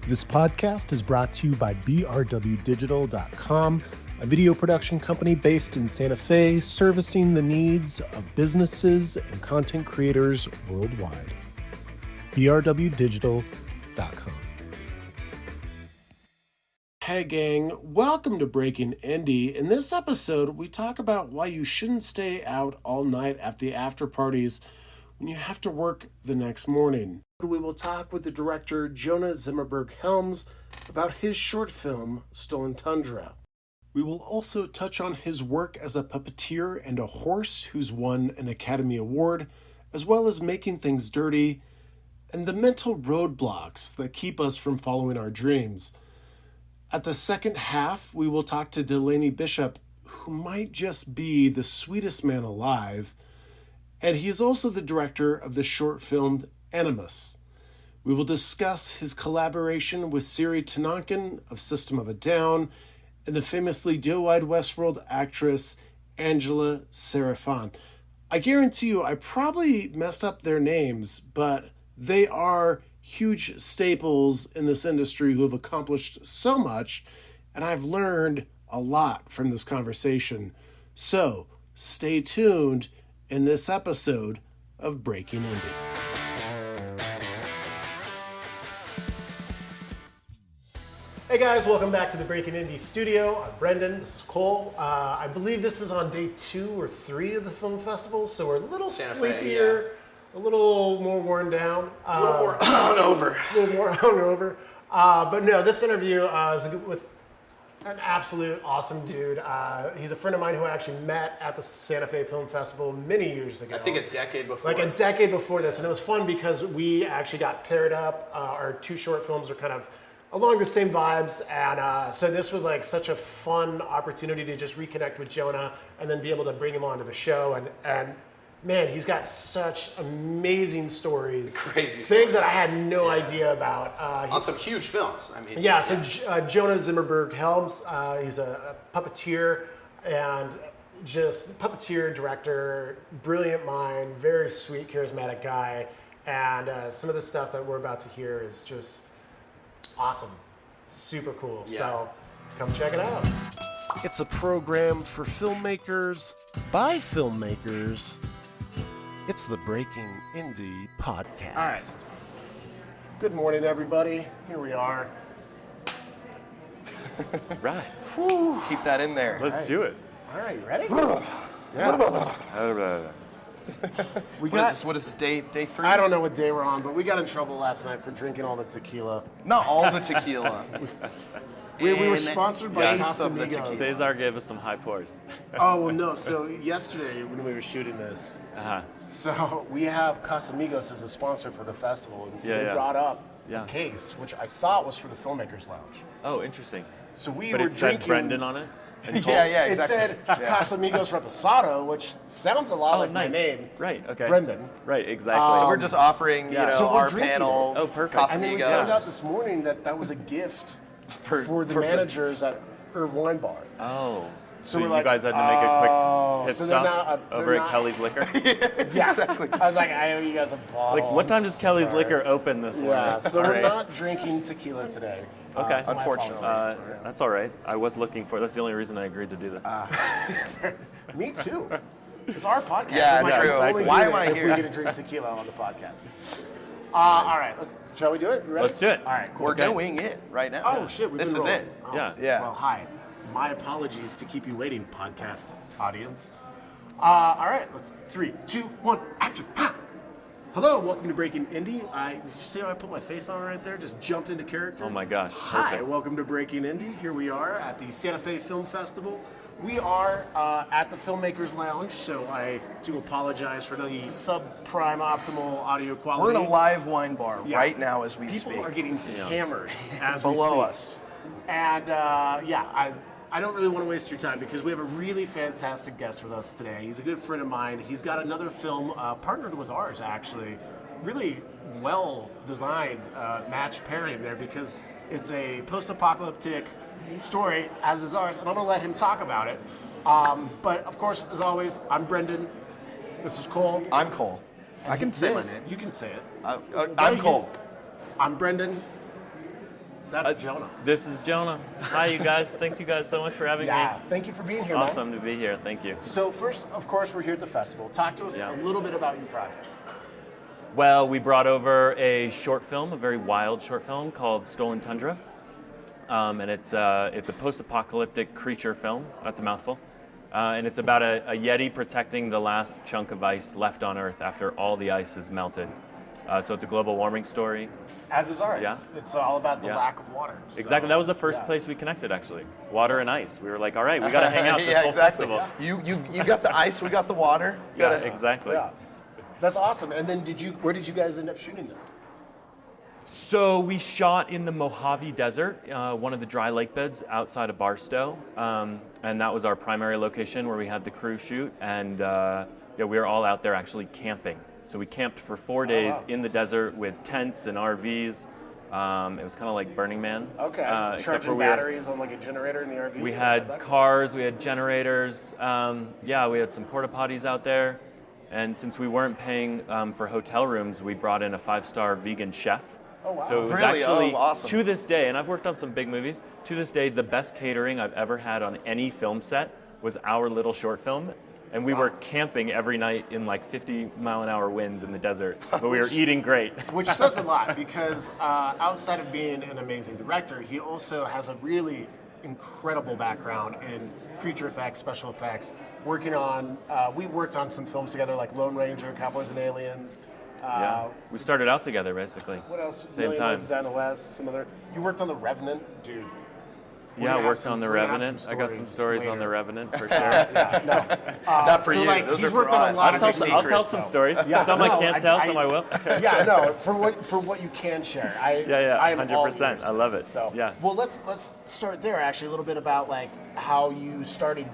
This podcast is brought to you by brwdigital.com, a video production company based in Santa Fe, servicing the needs of businesses and content creators worldwide. brwdigital.com. Hey gang, welcome to Breaking Indie. In this episode, we talk about why you shouldn't stay out all night at the after parties when you have to work the next morning. We will talk with the director Jonah Zimmerberg-Helms about his short film, Stolen Tundra. We will also touch on his work as a puppeteer and a horse who's won an Academy Award, as well as Making Things Dirty, and the mental roadblocks that keep us from following our dreams. At the second half, we will talk to Delaney Bishop, who might just be the sweetest man alive, and he is also the director of the short film Animus. We will discuss his collaboration with Siri Tanankin of System of a Down and the famously doe-eyed Westworld actress Angela Serafan. I guarantee you I probably messed up their names, but they are huge staples in this industry who have accomplished so much, and I've learned a lot from this conversation. So, stay tuned in this episode of Breaking Indie. Hey guys, welcome back to the Breaking Indie studio. I'm Brenden, this is Cole. I believe this is on day 2 or 3 of the film festival, so we're a little sleepier, a little more worn down. A little more hungover. But no, this interview is with an absolute awesome dude. He's a friend of mine who I actually met at the Santa Fe Film Festival many years ago. I think a decade before. Like a decade before this. And it was fun because we actually got paired up. Our 2 short films are kind of along the same vibes. And so this was like such a fun opportunity to just reconnect with Jonah and then be able to bring him onto the show. And man, he's got such amazing stories. Crazy things stories. that I had no idea about. On some huge films. I mean, Yeah, so Jonah Zimmerberg-Helms, he's a puppeteer and just puppeteer, director, brilliant mind, very sweet, charismatic guy. And some of the stuff that we're about to hear is just awesome, super cool. Yeah. So come check it out. It's a program for filmmakers, by filmmakers. It's the Breaking Indie podcast. All right. Good morning, everybody. Here we are. Right. Whew. Keep that in there. Let's do it. All right, you ready? What is this, day 3? I don't know what day we're on, but we got in trouble last night for drinking all the tequila. Not all the tequila. We were sponsored by eighth of the tequila. Casamigos. Cesar gave us some high pours. Oh, well, no. So yesterday when we were shooting this, so we have Casamigos as a sponsor for the festival. And so they brought up a case, which I thought was for the Filmmakers Lounge. Oh, interesting. So we But were it said drinking. Brenden on it? Yeah, It exactly. said Casamigos Reposado, which sounds a lot like my name. Right, okay. Brenden. Right, exactly. So we're just offering, So we're our drinking panel. it. Oh, perfect. And then we Casamigos. found out this morning that that was a gift for the managers at Irv Wine Bar. Oh. So we're you like, guys had to make a quick pit so they're stop not- over they're at not- Kelly's Liquor? Yeah. Exactly. I was like, I owe you guys a bottle. Like, what time does Kelly's Sorry. Liquor open this morning? Yeah, so All we're right. not drinking tequila today. Okay. So my Unfortunately. apologies. That's all right. I was looking for. That's the only reason I agreed to do this. Me too. It's our podcast. Yeah, We true. only Why do am I it if here? we get to drink tequila on the podcast. All right, shall we do it? You ready? Let's do it. All right, cool. We're doing it right now. Oh shit, we've This been is rolling. it. Oh, Yeah. Well, hi. My apologies to keep you waiting, podcast audience. All right, let's 3, 2, 1, action. Ha! Hello, welcome to Breaking Indie. Did you see how I put my face on right there? Just jumped into character. Oh my gosh. Hi, Perfect. welcome to Breaking Indie. Here we are at the Santa Fe Film Festival. We are at the Filmmakers Lounge, so I do apologize for the subprime optimal audio quality. We're in a live wine bar Yeah. right now as we People speak. are getting hammered as we Below speak. us. And I don't really want to waste your time because we have a really fantastic guest with us today. He's a good friend of mine. He's got another film partnered with ours, actually. Really well-designed match pairing there because it's a post-apocalyptic story, as is ours, and I'm going to let him talk about it. But, of course, as always, I'm Brenden. This is Cole. I'm Cole. I can say my This- name. You can say it. I'm Cole. I'm Brenden. That's Jonah. This is Jonah. Hi, you guys. Thanks you guys so much for having Yeah, me. thank you for being here, man. Awesome to be here. Thank you. So first, of course, we're here at the festival. Talk to us a little bit about your project. Well, we brought over a short film, a very wild short film called Stolen Tundra. And it's a post-apocalyptic creature film. That's a mouthful. And it's about a Yeti protecting the last chunk of ice left on Earth after all the ice is melted. So it's a global warming story. As is ours. Yeah. It's all about the lack of water. So, Exactly. That was the first place we connected, actually. Water and ice. We were like, all right, we got to hang out this whole exactly. festival. You got the ice, we got the water. Yeah, exactly. Yeah. That's awesome. And then where did you guys end up shooting this? So we shot in the Mojave Desert, one of the dry lake beds outside of Barstow, and that was our primary location where we had the crew shoot. And we were all out there actually camping. So we camped for 4 days in the desert with tents and RVs. It was kind of like Burning Man. Okay. Except for Charging batteries on like a generator in the RV? we had cars, we had generators. We had some porta potties out there. And since we weren't paying for hotel rooms, we brought in a 5-star vegan chef. Oh, wow. So it was Really? actually, Awesome. to this day, and I've worked on some big movies, to this day, the best catering I've ever had on any film set was our little short film. And we were camping every night in like 50-mile-an-hour winds in the desert, but we were eating great. Which says a lot because outside of being an amazing director, he also has a really incredible background in creature effects, special effects. We worked on some films together like Lone Ranger, Cowboys and Aliens. We started out together, basically. What else? Same Million time. Ways to Die in the West. Some other. You worked on the Revenant, dude. I worked on the Revenant. I got some stories on the Revenant for sure. Not for So, you. like, Those he's are worked for on a us. lot of I'll big tell secrets, some so. stories. Yeah, Some I no, can't tell, some I will. For what you can share. I am all 100%. ears. I love it. So Yeah. Well, let's start there. Actually, a little bit about like how you started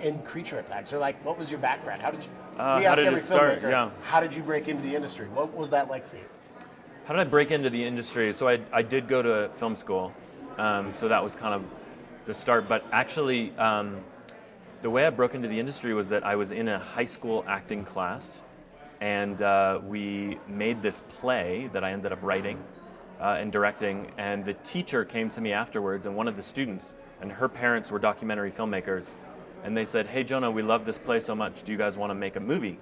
in creature effects, or like what was your background? How did you? We how ask did every it start? filmmaker. Yeah. How did you break into the industry? What was that like for you? How did I break into the industry? So I did go to film school, so that was kind of the start. But actually, the way I broke into the industry was that I was in a high school acting class, and we made this play that I ended up writing and directing. And the teacher came to me afterwards, and one of the students, and her parents were documentary filmmakers, and they said, "Hey Jonah, we love this play so much. Do you guys want to make a movie?"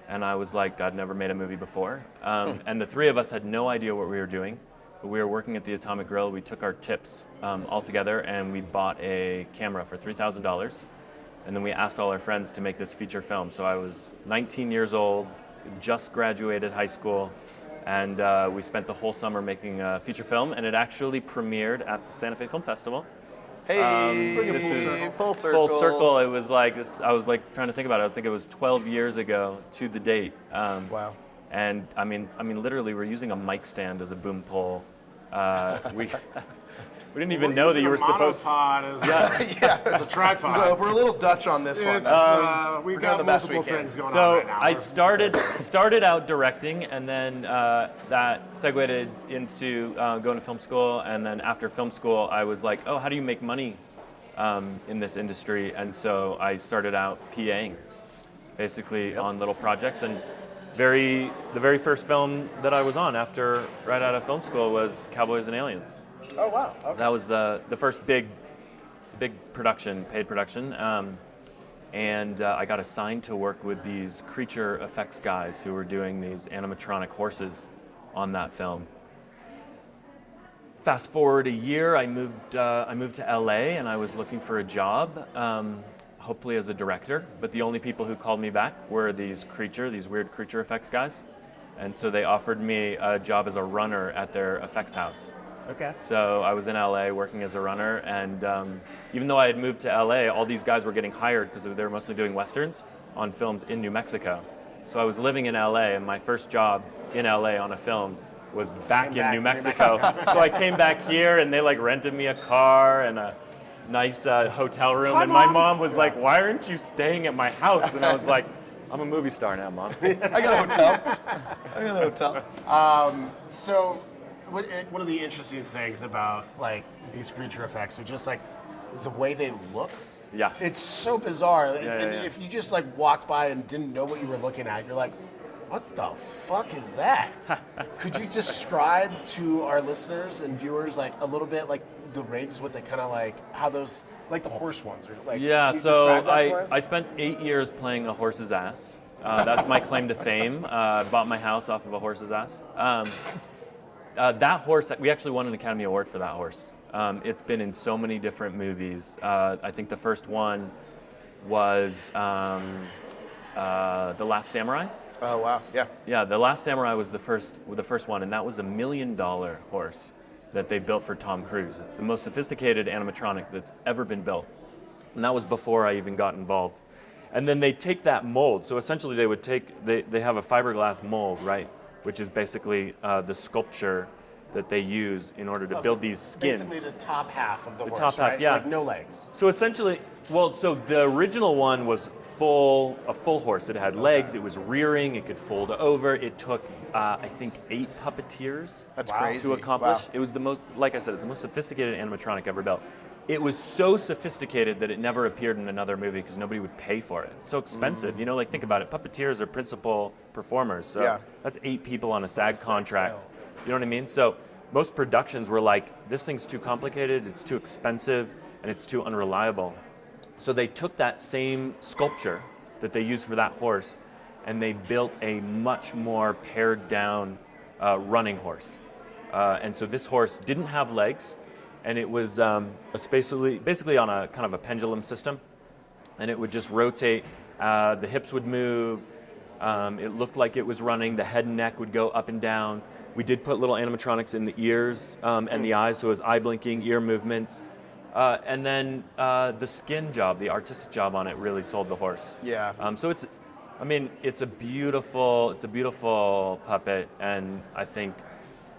And I was like, I'd never made a movie before. And the three of us had no idea what we were doing. But we were working at the Atomic Grill. We took our tips all together and we bought a camera for $3,000. And then we asked all our friends to make this feature film. So I was 19 years old, just graduated high school, and we spent the whole summer making a feature film. And it actually premiered at the Santa Fe Film Festival. Hey, Bring it this full is circle. full Full circle. It was like this. I was like trying to think about it. I was thinking it was 12 years ago to the date. Wow. And I mean, literally, we're using a mic stand as a boom pole. We didn't even know that you were supposed. Monopod as a tripod. So we're a little Dutch on this one. We've doing got the best we multiple can. things going on So right now. I started out directing, and then that segued into going to film school. And then after film school, I was like, oh, how do you make money in this industry? And so I started out PAing, basically on little projects. And the very first film that I was on right out of film school was Cowboys and Aliens. Oh wow. Okay. That was the first big production, paid production. And I got assigned to work with these creature effects guys who were doing these animatronic horses on that film. Fast forward a year, I moved to LA and I was looking for a job, hopefully as a director, but the only people who called me back were these weird creature effects guys. And so they offered me a job as a runner at their effects house. Okay. So I was in LA working as a runner, and even though I had moved to LA, all these guys were getting hired because they were mostly doing westerns on films in New Mexico. So I was living in LA, and my first job in LA on a film was back in New Mexico. So I came back here, and they like rented me a car and a nice hotel room. Hi, and my Mom. mom was like, "Why aren't you staying at my house?" And I was like, "I'm a movie star now, Mom." I got a hotel. So, one of the interesting things about like these creature effects are just like the way they look. Yeah. It's so bizarre. And yeah. if you just like walked by and didn't know what you were looking at, you're like, what the fuck is that? Could you describe to our listeners and viewers like a little bit like the rigs, what they kind of like, how those, like the horse ones, or like? Yeah, can you so describe that for us? I spent 8 years playing a horse's ass. That's my claim to fame. I bought my house off of a horse's ass. That horse, we actually won an Academy Award for that horse. It's been in so many different movies. I think the first one was The Last Samurai. Oh wow, yeah. Yeah, The Last Samurai was the first one, and that was $1 million horse that they built for Tom Cruise. It's the most sophisticated animatronic that's ever been built, and that was before I even got involved. And then they take that mold. So essentially, they have a fiberglass mold, right, which is basically the sculpture that they use in order to build these skins. Basically, the top half of the horse, top half, right? yeah. Like no legs. So essentially, so the original one was a full horse. It had legs. It was rearing. It could fold over. It took, I think, 8 puppeteers That's crazy. to accomplish. Wow. It was the most, like I said, it's the most sophisticated animatronic ever built. It was so sophisticated that it never appeared in another movie because nobody would pay for it. It's so expensive. You know, like think about it. Puppeteers are principal performers. So Yeah. that's 8 people on a SAG contract. You know what I mean? So most productions were like, this thing's too complicated, it's too expensive, and it's too unreliable. So they took that same sculpture that they used for that horse, and they built a much more pared down running horse. And so this horse didn't have legs, and it was basically on a kind of a pendulum system, and it would just rotate. The hips would move. It looked like it was running. The head and neck would go up and down. We did put little animatronics in the ears and the eyes, so it was eye blinking, ear movements. And then the skin job, the artistic job on it really sold the horse. Yeah. So it's a beautiful puppet, and I think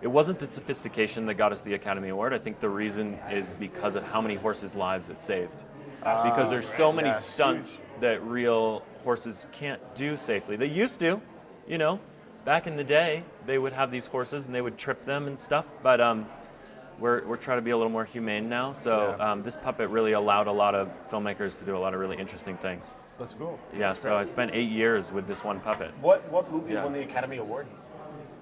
it wasn't the sophistication that got us the Academy Award. I think the reason is because of how many horses' lives it saved. Because there's so many stunts that real horses can't do safely. They used to, you know, back in the day, they would have these horses and they would trip them and stuff, but we're trying to be a little more humane now. So this puppet really allowed a lot of filmmakers to do a lot of really interesting things. That's cool. Yeah, That's so great. I spent 8 years with this one puppet. What movie Yeah. won the Academy Award?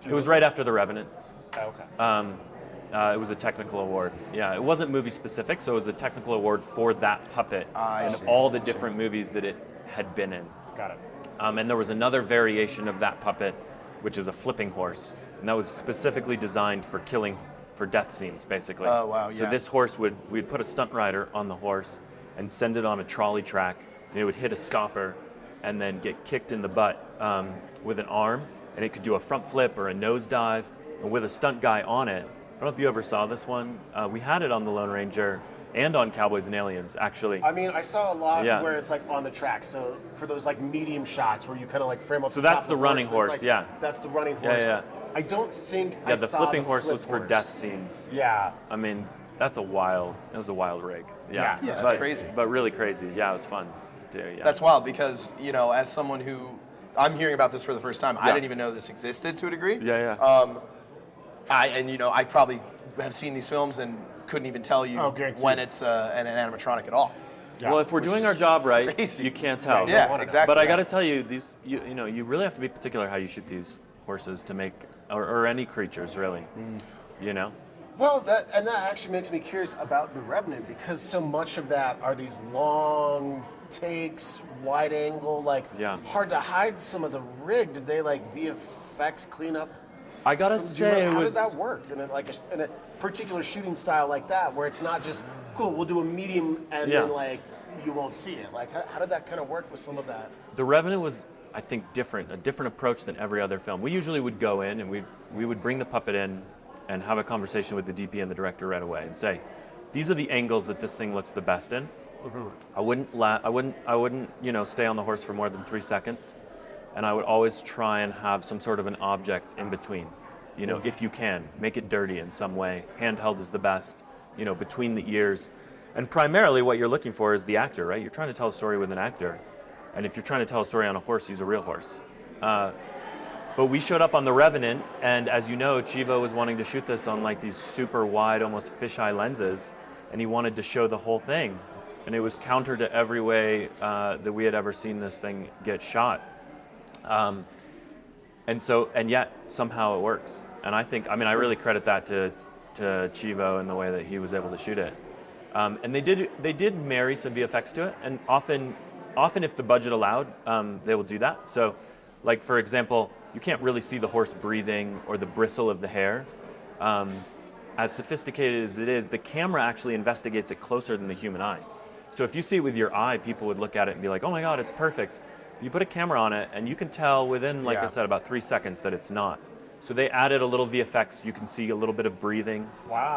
It was right after The Revenant. Oh, okay. It was a technical award. Yeah, it wasn't movie specific, so it was a technical award for that puppet and see. all the different movies that it had been in. Got it. And there was another variation of that puppet, which is a flipping horse, and that was specifically designed for death scenes, basically. Oh, wow, So yeah. this horse we'd put a stunt rider on the horse and send it on a trolley track, and it would hit a stopper and then get kicked in the butt with an arm, and it could do a front flip or a nosedive, and with a stunt guy on it. I don't know if you ever saw this one. We had it on the Lone Ranger and on Cowboys and Aliens, actually. I mean, I saw a lot Yeah. where it's like on the track. So for those like medium shots where you kind of like frame up. So the that's top the of running it's horse, like- yeah. That's the running Yeah, horse. yeah. I don't think I Yeah, the saw flipping the horse flip was for horse. death scenes. Yeah. I mean, it was a wild rig. Yeah, that's but, crazy. But really crazy. Yeah, it was fun. Yeah. That's wild because, you know, as someone who, I'm hearing about this for the first time. I Yeah. didn't even know this existed to a degree. Yeah. I probably have seen these films and couldn't even tell you guaranteed. when it's an animatronic at all. Yeah. Well, if we're doing our job right, crazy. you can't tell. Yeah, wanna know. exactly. But I got to tell you, you really have to be particular how you shoot these horses to make, or any creatures really. You know. Well, that actually makes me curious about the Revenant because so much of that are these long takes, wide angle, like Yeah. hard to hide some of the rig. Did they like VFX clean up? I gotta some- do you say, know, it how was. did that work in a particular shooting style like that, where it's not just cool, we'll do a medium and Yeah. then like you won't see it. Like how did that kind of work with some of that? The Revenant was, I think, a different approach than every other film. We usually would go in and we would bring the puppet in and have a conversation with the DP and the director right away and say, these are the angles that this thing looks the best in. I wouldn't, stay on the horse for more than 3 seconds, and I would always try and have some sort of an object in between. You know, if you can, make it dirty in some way. Handheld is the best. You know, between the ears, and primarily what you're looking for is the actor, right? You're trying to tell a story with an actor, and if you're trying to tell a story on a horse, use a real horse. But we showed up on the Revenant, and as you know, Chivo was wanting to shoot this on like these super wide, almost fisheye lenses, and he wanted to show the whole thing. And it was counter to every way that we had ever seen this thing get shot. and yet somehow it works. And I really credit that to Chivo and the way that he was able to shoot it. And they did marry some VFX to it, and often if the budget allowed, they will do that. So, like for example, you can't really see the horse breathing or the bristle of the hair. As sophisticated as it is, the camera actually investigates it closer than the human eye. So if you see it with your eye, people would look at it and be like, oh my God, it's perfect. You put a camera on it and you can tell within, like I said, about 3 seconds that it's not. So they added a little VFX. You can see a little bit of breathing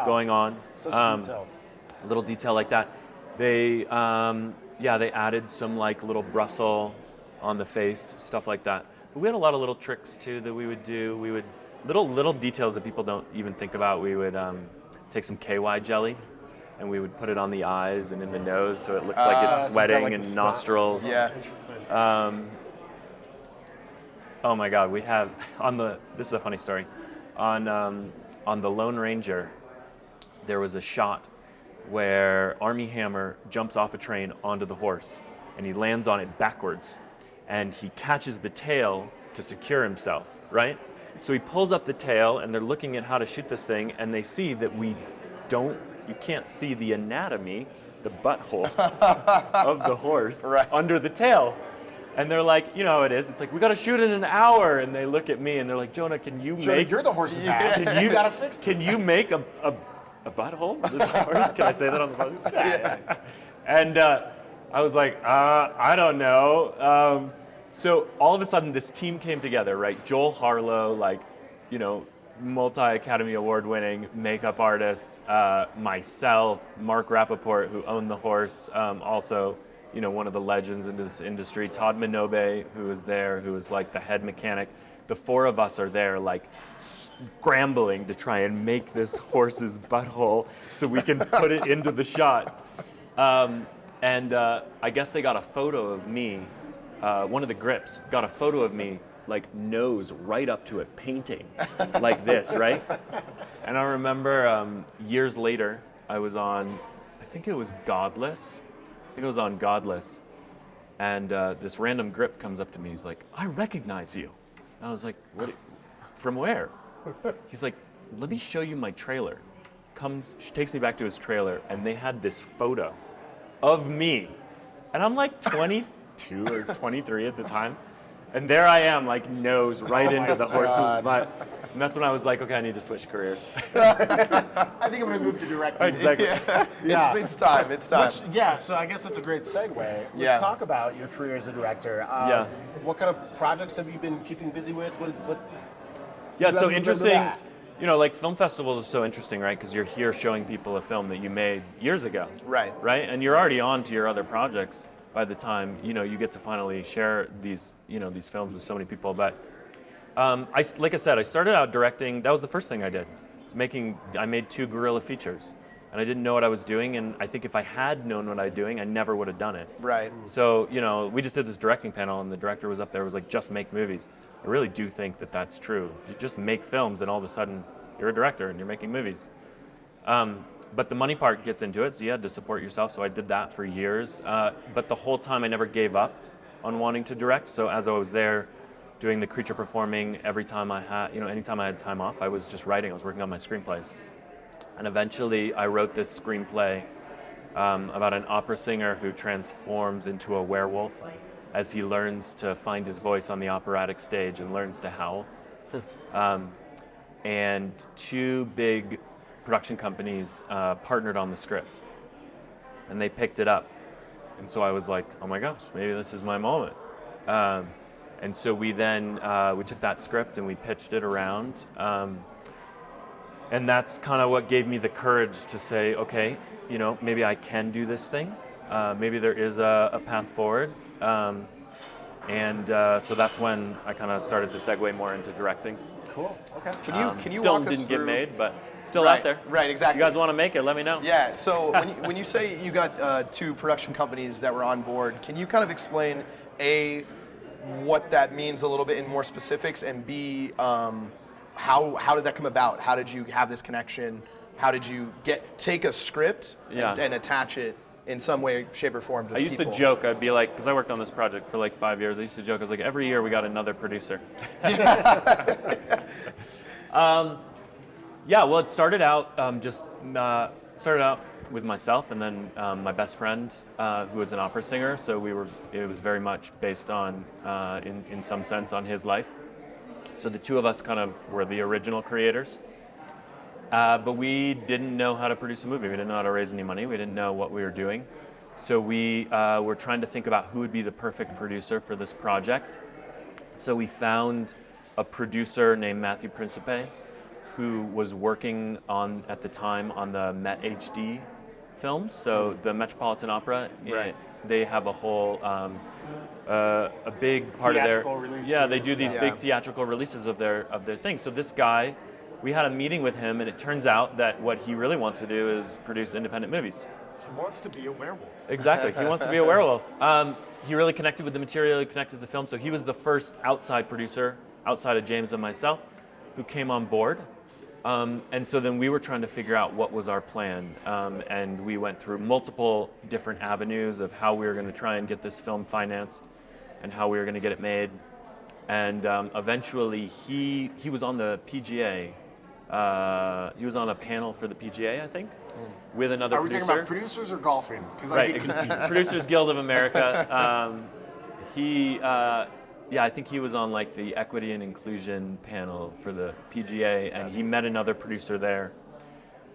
going on. Such detail. A little detail like that. They added some like little bristle on the face, stuff like that. But we had a lot of little tricks too that we would do. We would little details that people don't even think about. We would take some KY jelly and we would put it on the eyes and in the nose so it looks like it's sweating like and nostrils. Yeah. Interesting. Oh my God, we have this is a funny story. On the Lone Ranger, there was a shot where Armie Hammer jumps off a train onto the horse and he lands on it backwards and he catches the tail to secure himself, right? So he pulls up the tail and they're looking at how to shoot this thing and they see that you can't see the anatomy, the butthole of the horse under the tail. And they're like, you know how it is. It's like, we got to shoot in an hour. And they look at me and they're like, Jonah, you're the horse's ass. You got to fix this. Can you make a butthole? This horse? Can I say that on the phone? Yeah. And I was like, I don't know. So all of a sudden, this team came together, right? Joel Harlow, multi-Academy Award winning makeup artist, myself, Mark Rappaport, who owned the horse, also, one of the legends in this industry, Todd Minobe, who was there, who was like the head mechanic. The four of us are there, like scrambling to try and make this horse's butthole so we can put it into the shot. I guess they got a photo of me. One of the grips got a photo of me, like nose right up to it, painting like this, right? And I remember years later, I was on, I think it was Godless. And this random grip comes up to me. He's like, I recognize you. And I was like, what? From where? He's like, let me show you my trailer. Takes me back to his trailer, and they had this photo of me. And I'm like 22 or 23 at the time. And there I am, like nose right into the horse's butt. And that's when I was like, okay, I need to switch careers. I think I'm going to move to directing. Exactly. Yeah. It's time. So I guess that's a great segue. Let's talk about your career as a director. What kind of projects have you been keeping busy with? Yeah, it's so interesting. Like film festivals are so interesting, right? Because you're here showing people a film that you made years ago. Right. Right? And you're already on to your other projects by the time, you get to finally share these films with so many people. But like I said, I started out directing. That was the first thing I did. I made 2 guerrilla features. And I didn't know what I was doing, and I think if I had known what I was doing, I never would have done it. Right. So, we just did this directing panel, and the director was up there, was like, just make movies. I really do think that that's true. You just make films, and all of a sudden, you're a director, and you're making movies. But the money part gets into it, so you had to support yourself, so I did that for years. But the whole time, I never gave up on wanting to direct, so as I was there doing the creature performing, anytime I had time off, I was just writing. I was working on my screenplays. And eventually, I wrote this screenplay about an opera singer who transforms into a werewolf as he learns to find his voice on the operatic stage and learns to howl. And 2 big production companies partnered on the script, and they picked it up. And so I was like, oh my gosh, maybe this is my moment. And so we then we took that script and we pitched it around. And that's kind of what gave me the courage to say, okay, maybe I can do this thing. Maybe there is a path forward. So that's when I kind of started to segue more into directing. Cool. Okay. Can you still walk us didn't through... get made, but still out there. Right. Exactly. You guys want to make it? Let me know. Yeah. So when you say you got 2 production companies that were on board, can you kind of explain what that means a little bit in more specifics, and B, how did that come about? How did you have this connection? How did you take a script and attach it in some way, shape, or form to I used to joke, I'd be like, because I worked on this project for like 5 years, I used to joke, I was like, every year we got another producer. Yeah, well, it started out started out with myself and then my best friend, who was an opera singer. So it was very much based on, in some sense, on his life. So the two of us kind of were the original creators. But we didn't know how to produce a movie. We didn't know how to raise any money. We didn't know what we were doing. So we were trying to think about who would be the perfect producer for this project. So we found a producer named Matthew Principe, who was working at the time on the Met HD films. So the Metropolitan Opera, Right. They have a whole, a big part Theatrical of their, release yeah, they series, do these yeah. big theatrical releases of their things. So this guy, we had a meeting with him, and it turns out that what he really wants to do is produce independent movies. He wants to be a werewolf. Exactly, he wants to be a werewolf. He really connected with the material, he connected with the film, so he was the first outside producer, outside of James and myself, who came on board. And so then we were trying to figure out what was our plan, and we went through multiple different avenues of how we were going to try and get this film financed and how we were going to get it made. And eventually he was on the PGA. He was on a panel for the PGA, I think, with another Are we producer. talking about producers or golfing? Because I Right, get confused. Producers Guild of America. I think he was on like the equity and inclusion panel for the PGA, and he met another producer there,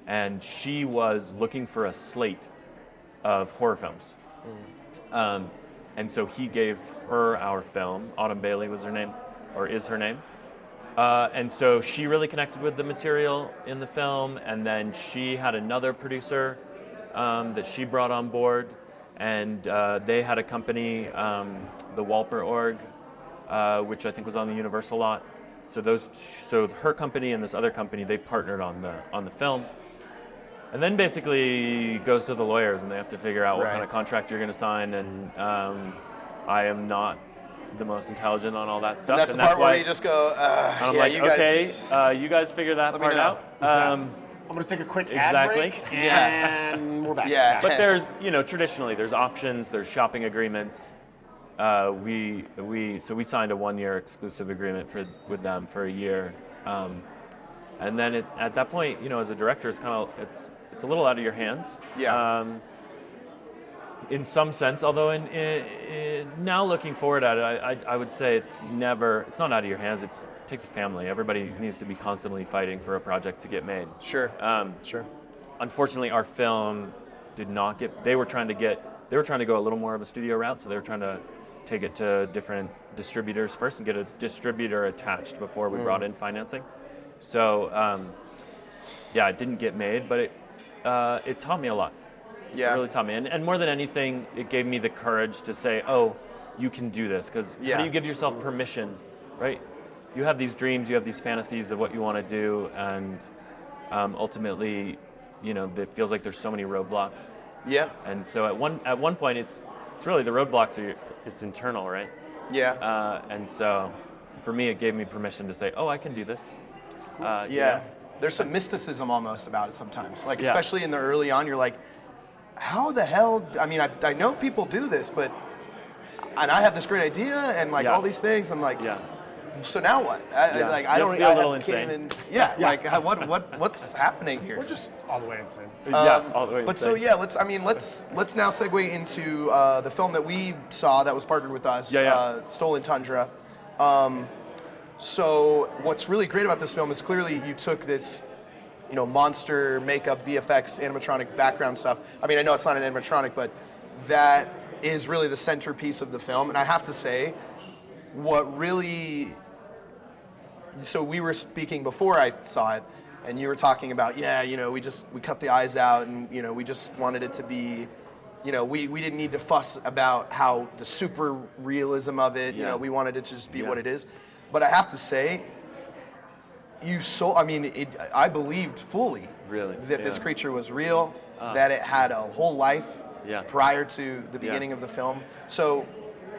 and she was looking for a slate of horror films. And so he gave her our film. Autumn Bailey was her name, or is her name. And so she really connected with the material in the film, and then she had another producer that she brought on board, and they had a company, the Walper Org, which I think was on the Universal lot. So her company and this other company, they partnered on the film, and then basically goes to the lawyers, and they have to figure out what Right. kind of contract you're going to sign. And I am not the most intelligent on all that stuff. That's and the part why where you just go, and I'm yeah, like, you guys. okay, you guys figure that Let me part know. out. I'm going to take a quick Exactly. ad break, Yeah. and we're back. Yeah. But there's, traditionally there's options, there's shopping agreements. So we signed a 1-year exclusive agreement with them for a year, and then at that point, as a director, it's it's a little out of your hands. Yeah. In some sense, although now looking forward at it, I would say it's not out of your hands. It takes a family. Everybody needs to be constantly fighting for a project to get made. Sure. Sure. Unfortunately, our film did not get. They were trying to go a little more of a studio route, so they were trying to take it to different distributors first and get a distributor attached before we brought in financing. So, it didn't get made, but it taught me a lot. Yeah. It really taught me, and more than anything, it gave me the courage to say, "Oh, you can do this." Because how do you give yourself permission, right? You have these dreams, you have these fantasies of what you want to do, and ultimately, it feels like there's so many roadblocks. Yeah. And so at one point, it's really the roadblocks it's internal, right? Yeah. And so for me, it gave me permission to say, "Oh, I can do this." Yeah. There's some mysticism almost about it sometimes. Like, Yeah. especially in the early on, you're like, how the hell? I mean, I know people do this, and I have this great idea and like all these things. I'm like, Yeah. so now what? I You don't. have to be a little can't insane. even. Yeah. Like, what's happening here? We're just all the way insane. All the way. But so insane. yeah, let's now segue into the film that we saw that was partnered with us, Stolen Tundra. So what's really great about this film is clearly you took this, monster makeup, VFX, animatronic background stuff. I mean, I know it's not an animatronic, but that is really the centerpiece of the film. And I have to say, so we were speaking before I saw it, and you were talking about, we cut the eyes out, and we just wanted it to be, we didn't need to fuss about how the super realism of it. We wanted it to just be what it is. But I have to say, I believed fully that this creature was real, that it had a whole life prior to the beginning of the film. So,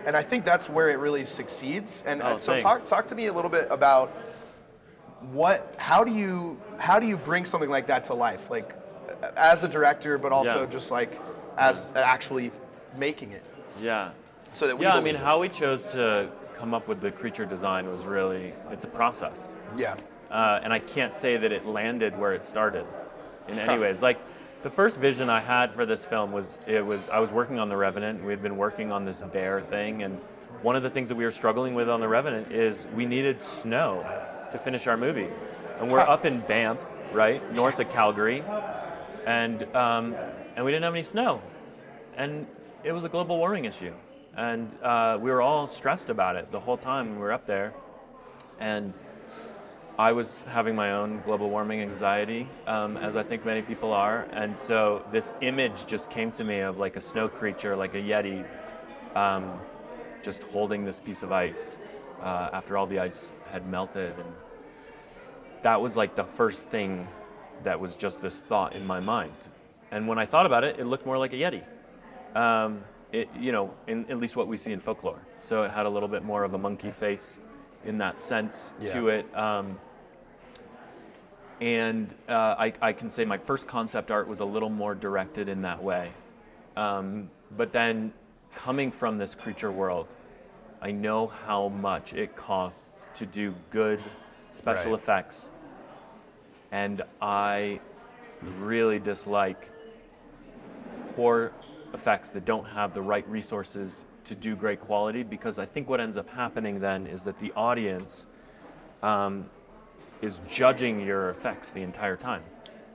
and I think that's where it really succeeds. And so talk to me a little bit about how do you bring something like that to life, like as a director, but also just like as actually making it. Yeah. So that we Yeah, I believe mean, it. how we chose to come up with the creature design was really, it's a process. Yeah. And I can't say that it landed where it started in any ways. Like, the first vision I had for this film was I was working on the Revenant, and we had been working on this bear thing, and one of the things that we were struggling with on the Revenant is we needed snow to finish our movie. And we're up in Banff, right, north of Calgary, and we didn't have any snow. And it was a global warming issue. And we were all stressed about it the whole time we were up there. And I was having my own global warming anxiety, as I think many people are. And so this image just came to me of like a snow creature, like a Yeti, just holding this piece of ice after all the ice had melted. And that was like the first thing that was just this thought in my mind. And when I thought about it, it looked more like a Yeti. In at least what we see in folklore. So it had a little bit more of a monkey face in that sense to it. I can say my first concept art was a little more directed in that way. But then coming from this creature world, I know how much it costs to do good special effects. And I really dislike poor effects that don't have the right resources to do great quality, because I think what ends up happening then is that the audience is judging your effects the entire time.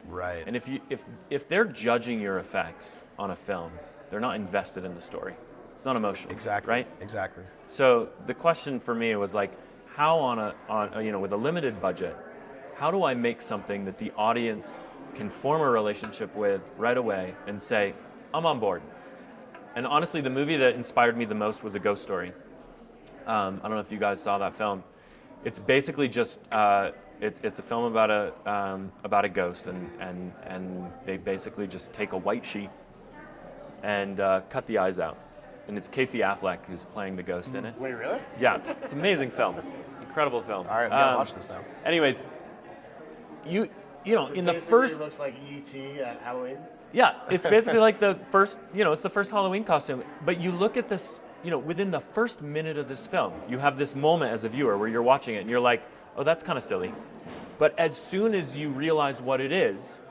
Right. And if they're judging your effects on a film, they're not invested in the story. It's not emotional. Exactly. Right? Exactly. So the question for me was like, how with a limited budget, how do I make something that the audience can form a relationship with right away and say, I'm on board? And honestly, the movie that inspired me the most was A Ghost Story. I don't know if you guys saw that film. It's basically just it's a film about a ghost, and they basically just take a white sheet and cut the eyes out. And it's Casey Affleck who's playing the ghost in it. Wait, really? Yeah, it's an amazing film. It's an incredible film. All right, we gotta watch this now. Anyways, in the Basically, first. it looks like E.T. at Halloween. Yeah, it's basically like the first, it's the first Halloween costume. But you look at this, within the first minute of this film, you have this moment as a viewer where you're watching it and you're like, oh, that's kind of silly. But as soon as you realize what it is,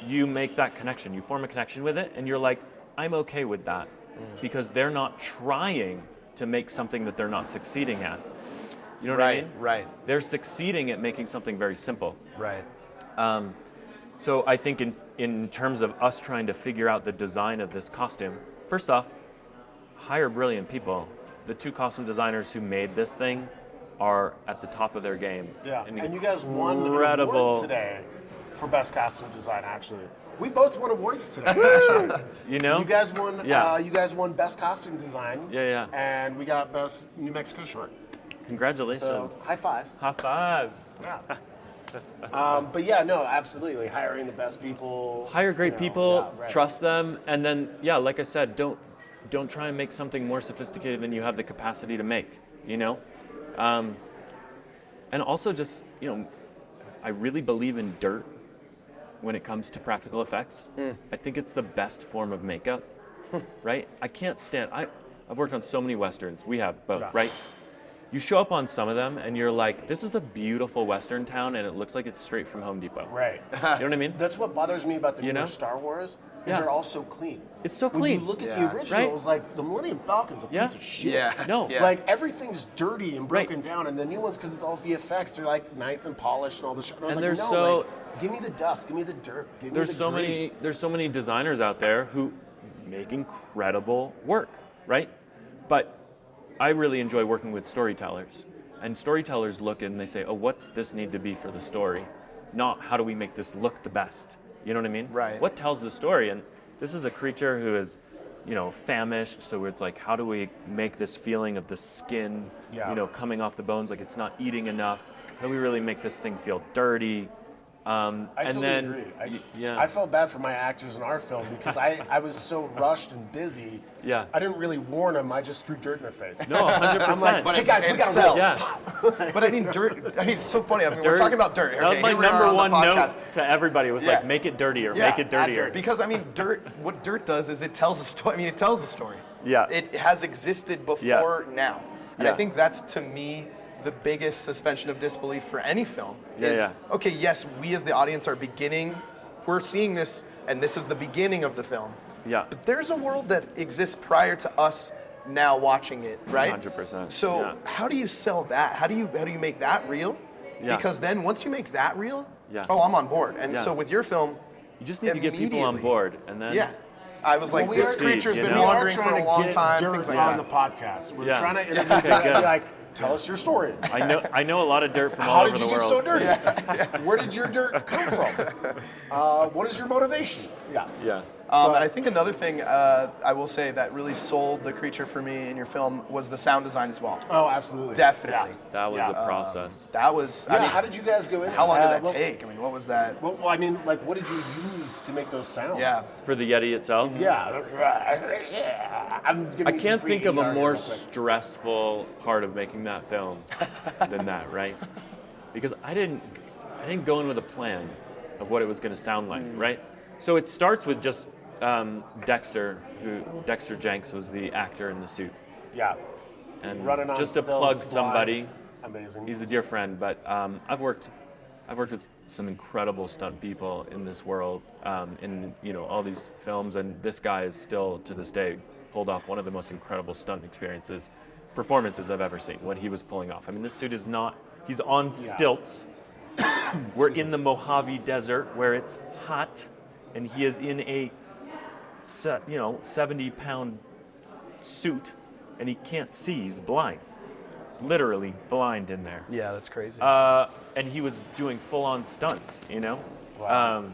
you make that connection. You form a connection with it, and you're like, I'm okay with that, because they're not trying to make something that they're not succeeding at. You know what I mean? Right. They're succeeding at making something very simple. Right. So I think in terms of us trying to figure out the design of this costume, first off, hire brilliant people. The two costume designers who made this thing are at the top of their game. Yeah, And and you guys won an incredible award today for best costume design. Actually, we both won awards today. Actually, You guys won. Yeah. You guys won best costume design. Yeah. And we got best New Mexico short. Congratulations. So high fives. High fives. Yeah. But yeah, no, absolutely. Hiring the best people. Hire great people, yeah, right. trust them, and then like I said, don't try and make something more sophisticated than you have the capacity to make. And also just I really believe in dirt when it comes to practical effects. I think it's the best form of makeup, right? I can't stand. I've worked on so many westerns. We have both, Yeah. right? You show up on some of them and you're like, this is a beautiful western town, and it looks like it's straight from Home Depot. Right. You know what I mean? That's what bothers me about the You newer know? Star Wars. Is Yeah. they're all so clean. It's so When clean. you look at Yeah. the originals, Right? like the Millennium Falcon's a Yeah. piece of shit. Yeah. No. Yeah. Like everything's dirty and broken Right. down, and the new ones, because it's all VFX, they're like nice and polished and all the shit. And I was And like, they're no, so- like, give me the dust, give me the dirt, give me There's the so gritty. there's so many designers out there who make incredible work, right? But I really enjoy working with storytellers. And storytellers look and they say, oh, what's this need to be for the story? Not how do we make this look the best? You know what I mean? Right. What tells the story? And this is a creature who is, famished. So it's like, how do we make this feeling of the skin, Yeah. coming off the bones, like it's not eating enough? How do we really make this thing feel dirty? I totally agree. Yeah. I felt bad for my actors in our film because I was so rushed and busy. Yeah. I didn't really warn them. I just threw dirt in their face. No, 100%. I'm like, hey guys, we got to roll. Yeah. But I mean, dirt. I mean, it's so funny. I mean, we're talking about dirt. That was Okay, my here we are number on the one podcast. note to everybody. Was like, make it dirtier, Yeah, make it dirtier. Because I mean, dirt. What dirt does is it tells a story. I mean, it tells a story. Yeah. It has existed before now, and I Yeah. think that's to me the biggest suspension of disbelief for any film. Okay, yes, we as the audience are beginning. We're seeing this, and this is the beginning of the film. Yeah. But there's a world that exists prior to us now watching it, right? 100%. So yeah. how do you sell that? How do you make that real? Yeah. Because then once you make that real, Yeah. oh, I'm on board. And Yeah. so with your film, You just need to get people on immediately- board, and then yeah. I was like, Well, this Speed, creature's you been know? We are wandering for trying a to long get time, dirt things like on that. the podcast. We're Yeah. trying to interview Okay, dirt and good. be like, tell us your story. I know a lot of dirt from all How over did you the get world. so dirty? Where did your dirt come from? What is your motivation? Yeah. Yeah. And I think another thing I will say that really sold the creature for me in your film was the sound design as well. Oh, absolutely. Definitely. That was Yeah. a process. That was. Yeah, I mean, how did you guys go in? how long did that well, take? I mean, what was that? Well, I mean, like, what did you use to make those sounds? Yeah. For the Yeti itself, Yeah. I'm giving I you some can't free think of a ER more real quick. stressful part of making that film than that, right? Because I didn't go in with a plan of what it was going to sound like, right? So it starts with just Dexter Jenks was the actor in the suit, Yeah. and Running on just to stilts, plug blind. somebody. Amazing. He's a dear friend, but I've worked with some incredible stunt people in this world, in all these films, and this guy is still to this day pulled off one of the most incredible stunt performances I've ever seen. What he was pulling off. I mean, this suit is not—he's on stilts. We're in the Mojave Desert where it's hot, and he is in a 70-pound suit, and he can't see. He's blind. Literally blind in there. Yeah, that's crazy. And he was doing full-on stunts, Wow.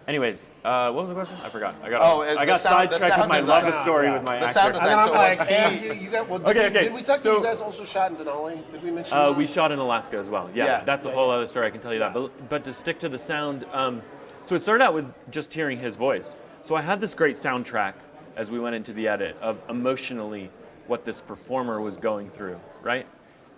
Anyways, what was the question? I forgot. I got the sound sidetracked with my design. love story Yeah. with my The actor. sound And then design. I'm So like, what's hey, you got. Well, Okay, okay. Did we talk to So- you guys also shot in Denali? Did we mention that? We shot in Alaska as well. Yeah, Yeah. that's a whole other story. I can tell you that. But to stick to the sound, so it started out with just hearing his voice. So I had this great soundtrack as we went into the edit of emotionally what this performer was going through, right?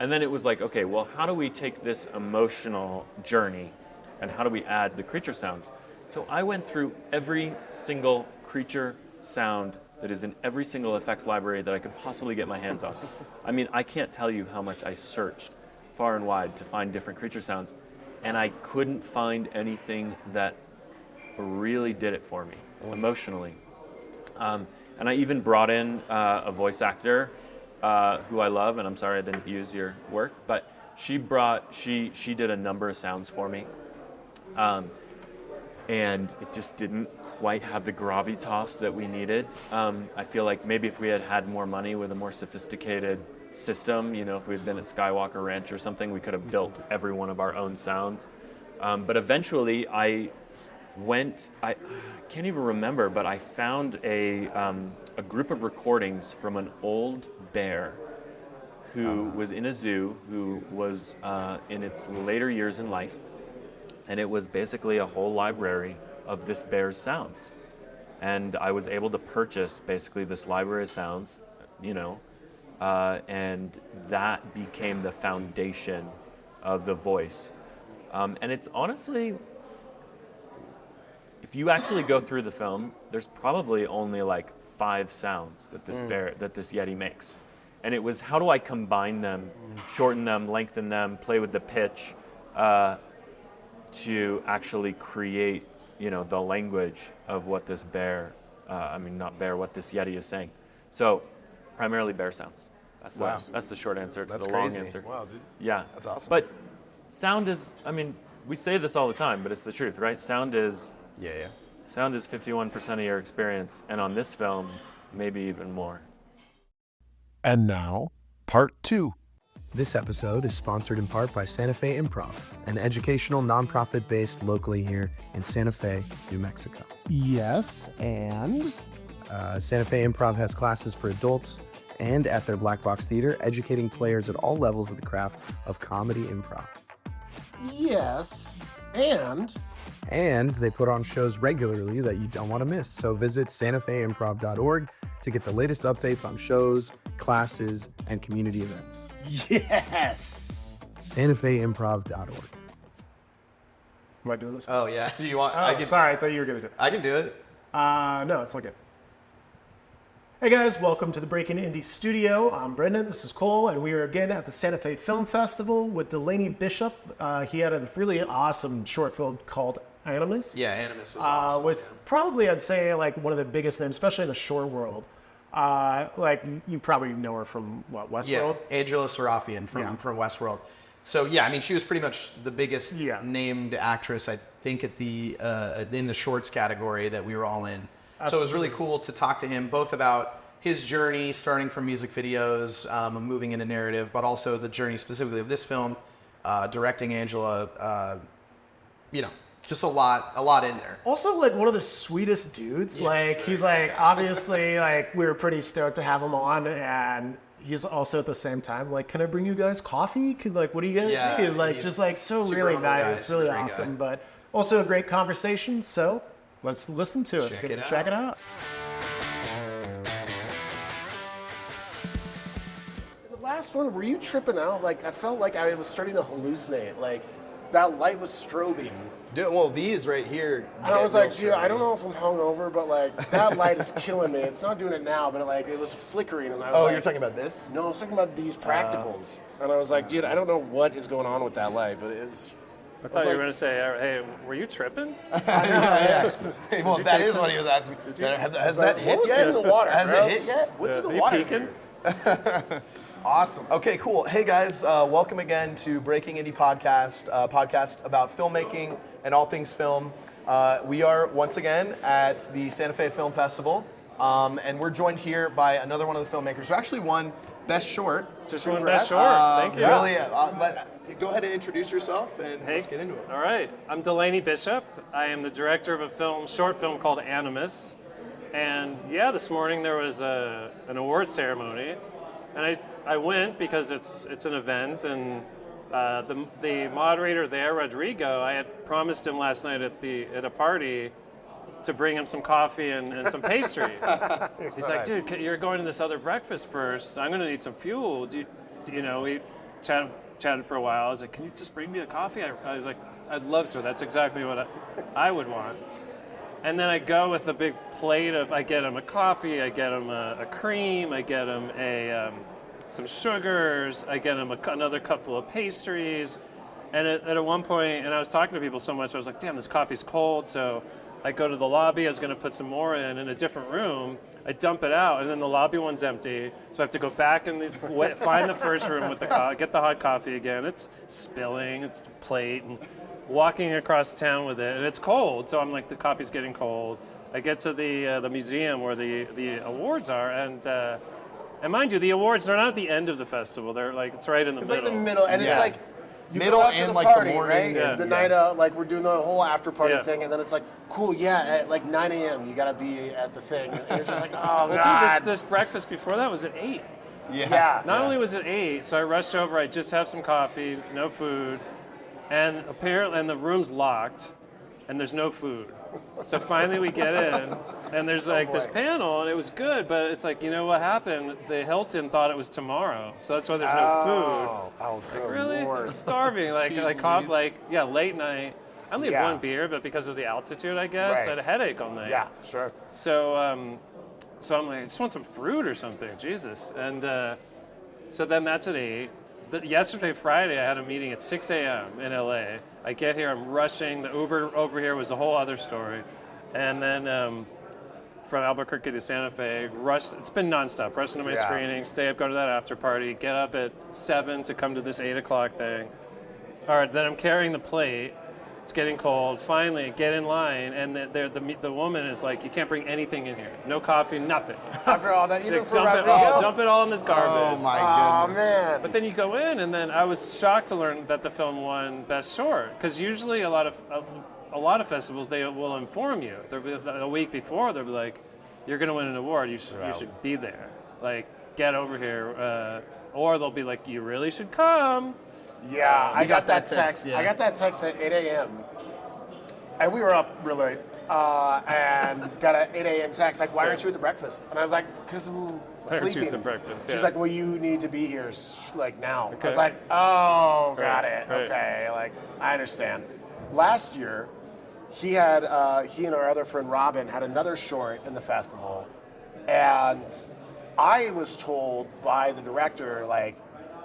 And then it was like, okay, well, how do we take this emotional journey and how do we add the creature sounds? So I went through every single creature sound that is in every single effects library that I could possibly get my hands on. I mean, I can't tell you how much I searched far and wide to find different creature sounds, and I couldn't find anything that really did it for me emotionally. And I even brought in a voice actor who I love, and I'm sorry I didn't use your work, but she did a number of sounds for me. And it just didn't quite have the gravitas that we needed. I feel like maybe if we had had more money with a more sophisticated system, if we had been at Skywalker Ranch or something, we could have built every one of our own sounds. But eventually I can't even remember, but I found a group of recordings from an old bear who was in a zoo, who was in its later years in life. And it was basically a whole library of this bear's sounds. And I was able to purchase basically this library of sounds, and that became the foundation of the voice. And it's honestly, if you actually go through the film, there's probably only like 5 sounds that this Yeti makes. And it was, how do I combine them, shorten them, lengthen them, play with the pitch, to actually create, the language of what this what this Yeti is saying. So, primarily bear sounds. That's the short answer to That's the crazy. long answer. Wow, dude. Yeah. That's awesome. But sound is, we say this all the time, but it's the truth, right? Sound is 51% of your experience, and on this film, maybe even more. And now, part 2. This episode is sponsored in part by Santa Fe Improv, an educational nonprofit based locally here in Santa Fe, New Mexico. Yes, and? Santa Fe Improv has classes for adults and at their Black Box Theater, educating players at all levels of the craft of comedy improv. Yes, And they put on shows regularly that you don't want to miss. So visit santafeimprov.org to get the latest updates on shows, classes, and community events. Yes! santafeimprov.org. Am I doing this? Oh yeah. Do you want? Oh, sorry. I thought you were going to do it. I can do it. No, it's all good. Hey guys, welcome to the Breaking Indie Studio. I'm Brenden, this is Cole, and we are again at the Santa Fe Film Festival with Delaney Bishop. He had a really awesome short film called Animus. Yeah, Animus was awesome. With probably, I'd say, like one of the biggest names, especially in the shore world. Like, you probably know her from, what, Westworld? Yeah, Angela Serafian from Westworld. So yeah, I mean, she was pretty much the biggest named actress, I think, at the in the shorts category that we were all in. Absolutely. So it was really cool to talk to him both about his journey, starting from music videos, moving into narrative, but also the journey specifically of this film, directing Angela. Just a lot in there. Also, like, one of the sweetest dudes. Yeah, like, he's like, obviously, like, we were pretty stoked to have him on, and he's also at the same time like, can I bring you guys coffee? What do you guys need? Like, just like so really nice, really awesome, but also a great conversation. So let's listen to it. Check it out. The last one, were you tripping out? Like, I felt like I was starting to hallucinate. Like, that light was strobing. Dude, well, these right here. And I was like, dude, I don't know if I'm hungover, but like, that light is killing me. It's not doing it now, but like, it was flickering, and I was like, you're talking about this? No, I was talking about these practicals. And I was like, dude, I don't know what is going on with that light, but it is. I thought you were going to say, hey, were you tripping? Yeah. Well, that is what he was asking. Has that hit yet? What's in the water? Has it hit yet? What's in the Are you water? peeking? Awesome. Okay, cool. Hey guys, welcome again to Breaking Indie Podcast, podcast about filmmaking and all things film. We are once again at the Santa Fe Film Festival, and we're joined here by another one of the filmmakers who actually won Best Short. Just won Best Short. Thank you. Really, go ahead and introduce yourself, and let's get into it. All right. I'm Delaney Bishop. I am the director of a short film called Animus. And this morning there was an award ceremony, and I went because it's an event, and the moderator there, Rodrigo, I had promised him last night at a party to bring him some coffee and some pastry. He's like, dude, you're going to this other breakfast first. I'm going to need some fuel. We chatted for a while. I was like, can you just bring me the coffee? I was like, I'd love to. That's exactly what I would want. And then I go with a big plate I get him a coffee, I get him a cream, I get him some sugars, I get him another cup full of pastries. And at one point, and I was talking to people so much, I was like, damn, this coffee's cold. So I go to the lobby, I was going to put some more in a different room. I dump it out, and then the lobby one's empty. So I have to go back and find the first room with get the hot coffee again. It's spilling, it's a plate, and walking across town with it. And it's cold, so I'm like, the coffee's getting cold. I get to the museum where the awards are, and mind you, the awards, they're not at the end of the festival. They're like, it's right in the middle. It's like the middle, and it's like, you middle go out to and the like party, the morning, right? The night out, like we're doing the whole after party thing, and then it's like, cool, at like 9 a.m. you gotta be at the thing. And you're just like, oh god. Dude, this breakfast before that was at 8. Yeah. Not only was it 8, so I rushed over. I just have some coffee, no food, and the room's locked, and there's no food. So finally we get in, and there's this panel, and it was good, but it's like, you know what happened? The Hilton thought it was tomorrow, so that's why there's no food. Oh, good really? Lord. I'm starving. Late night. I only had one beer, but because of the altitude, I guess, I had a headache all night. Yeah, sure. So I'm like, I just want some fruit or something, Jesus. And so then that's at 8. Yesterday, Friday, I had a meeting at 6 a.m. in LA. I get here, I'm rushing. The Uber over here was a whole other story. And then from Albuquerque to Santa Fe, rushed. It's been nonstop. Rushing to my screening, stay up, go to that after party, get up at 7 to come to this 8 o'clock thing. All right, then I'm carrying the plate. It's getting cold. Finally, get in line, and the woman is like, you can't bring anything in here. No coffee, nothing. After all that, dump it all in this garbage. Oh my goodness. Oh man. But then you go in, and then I was shocked to learn that the film won Best Short, because usually a lot of festivals, they will inform you. They'll be a week before. They'll be like, you're going to win an award. You should be there. Like, get over here. Or they'll be like, you really should come. Yeah, I got that text. Yeah. I got that text at 8 a.m. And we were up real late and got an 8 a.m. text like, why aren't you at the breakfast? And I was like, because I'm Why aren't you sleeping. at the breakfast? She's Yeah. like, well, you need to be here like now. I Okay. was like, oh, got it. right. Okay, like I understand. Last year, he and our other friend Robin had another short in the festival, and I was told by the director, like,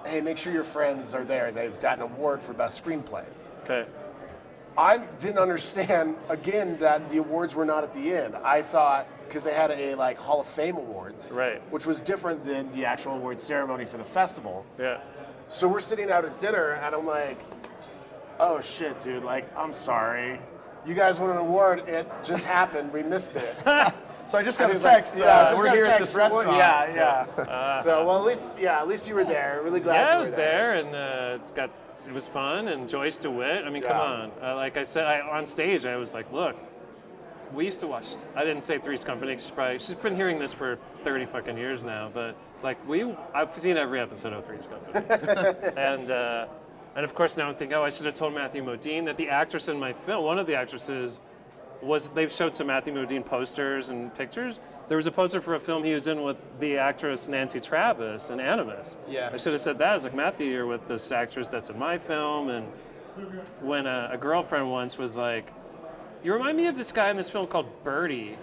hey, make sure your friends are there. They've got an award for best screenplay. Okay. I didn't understand, again, that the awards were not at the end. I thought, because they had a like Hall of Fame awards, Right. which was different than the actual award ceremony for the festival. Yeah. So we're sitting out at dinner, and I'm like, oh shit, dude, like, I'm sorry. You guys won an award, it just happened, we missed it. So I just got a He's like, text. yeah, We're here at this restaurant. Yeah. So, well, at least you were there. Really glad Yeah, you I were was there, and it was fun. And Joyce DeWitt. I mean, come on. Like I said, on stage, I was like, look, we used to watch. I didn't say Three's Company. She's been hearing this for 30 fucking years now. But it's like I've seen every episode of Three's Company, and of course now I'm thinking, I should have told Matthew Modine that the actress in my film, one of the actresses, they've showed some Matthew Modine posters and pictures. There was a poster for a film he was in with the actress Nancy Travis in Animus. Yeah. I should have said that. I was like, Matthew, you're with this actress that's in my film. And when a girlfriend once was like, you remind me of this guy in this film called Birdie.